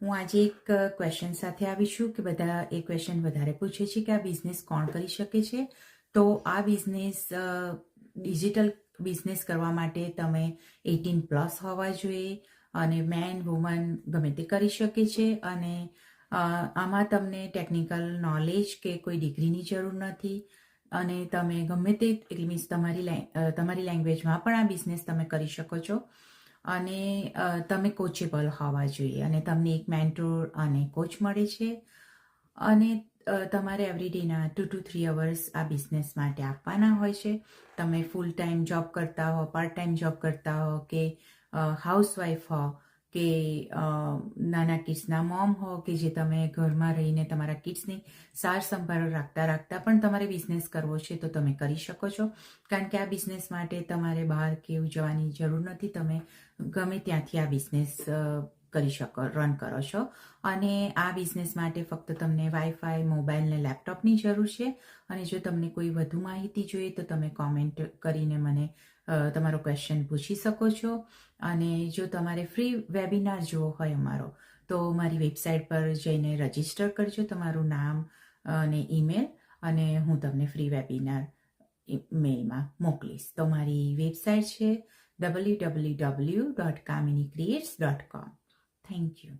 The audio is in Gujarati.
હું આજે એક ક્વેશ્ચન સાથે આવી છું કે બધા એ ક્વેશ્ચન વધારે પૂછે છે કે આ બિઝનેસ કોણ કરી શકે છે. તો આ બિઝનેસ ડિજિટલ બિઝનેસ કરવા માટે તમે 18+ હોવા જોઈએ અને મેન વુમન ગમે તે કરી શકે છે. અને આમાં તમને ટેકનિકલ નોલેજ કે કોઈ ડિગ્રીની જરૂર નથી અને તમે ગમે તે એટલે મીન્સ તમારી લેંગ્વેજમાં પણ આ બિઝનેસ તમે કરી શકો છો. અને તમે કોચેબલ હોવા જોઈએ અને તમને એક મેન્ટોર અને કોચ મળે છે. અને તમારે એવરીડેના 2 to 3 અવર્સ આ બિઝનેસ માટે આપવાના હોય છે. તમે ફૂલ ટાઈમ જોબ કરતા હો, પાર્ટ ટાઈમ જોબ કરતા હો કે હાઉસવાઈફ હો કે નાના કિડ્સના મોમ હો કે જે તમે ઘરમાં રહીને તમારા કિડ્સની સાર સંભાળ રાખતા પણ તમારે બિઝનેસ કરવો છે તો તમે કરી શકો છો. કારણ કે આ બિઝનેસ માટે તમારે બહાર કે એવું જવાની જરૂર નથી. તમે ગમે ત્યાંથી આ બિઝનેસ રન કરો છો. અને આ બિઝનેસ માટે ફક્ત તમને વાઈફાઈ, મોબાઈલ ને લેપટોપની જરૂર છે. અને જો તમને કોઈ વધુ માહિતી જોઈએ તો તમે કોમેન્ટ કરીને મને તમારો ક્વેશ્ચન પૂછી શકો છો. અને જો તમારે ફ્રી વેબિનાર જોવો હોય અમારો તો મારી વેબસાઇટ પર જઈને રજીસ્ટર કરજો તમારું નામ અને ઈમેલ, અને હું તમને ફ્રી વેબિનાર મેલમાં મોકલીશ. તો મારી વેબસાઇટ છે www.kaminicreates.com. Thank you.